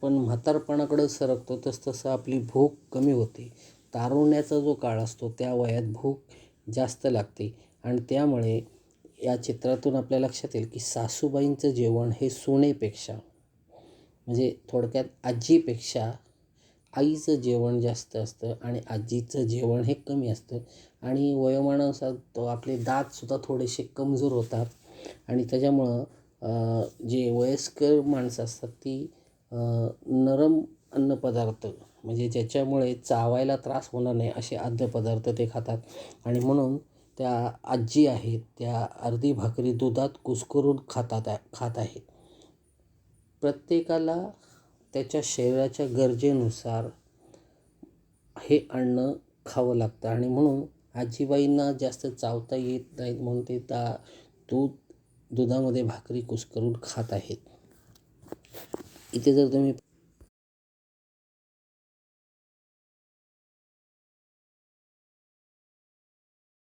पण म्हातारपणाकडं सरकतो तसतसं आपली भूक कमी होते. तारुण्याचा जो काळ असतो त्या वयात भूक जास्त लागते आणि त्यामुळे या चित्रातून आपल्या लक्षात येईल की सासूबाईंचं जेवण हे सुनेपेक्षा म्हणजे थोडक्यात आजीपेक्षा आईचं जेवण जास्त असतं आणि आजीचं जेवण हे कमी असतं आणि वयोमानानुसार तो आपले दातसुद्धा थोडेसे कमजोर होतात आणि त्याच्यामुळं जे वयस्कर माणसं असतात ती नरम अन्नपदार्थ म्हणजे ज्याच्यामुळे चावायला त्रास होणार नाही असे खाद्यपदार्थ ते खातात आणि म्हणून त्या आजी आहेत त्या अर्धी भाकरी दुधात कुस्करून खात आहेत. प्रत्येकाला त्याच्या शरीराच्या गरजेनुसार हे अन्न खावं लागतं आणि म्हणून आजीबाईंना जास्त चावता येत नाहीत म्हणून ते दुधामध्ये भाकरी कुस्करून खात आहेत. इथे जर तुम्ही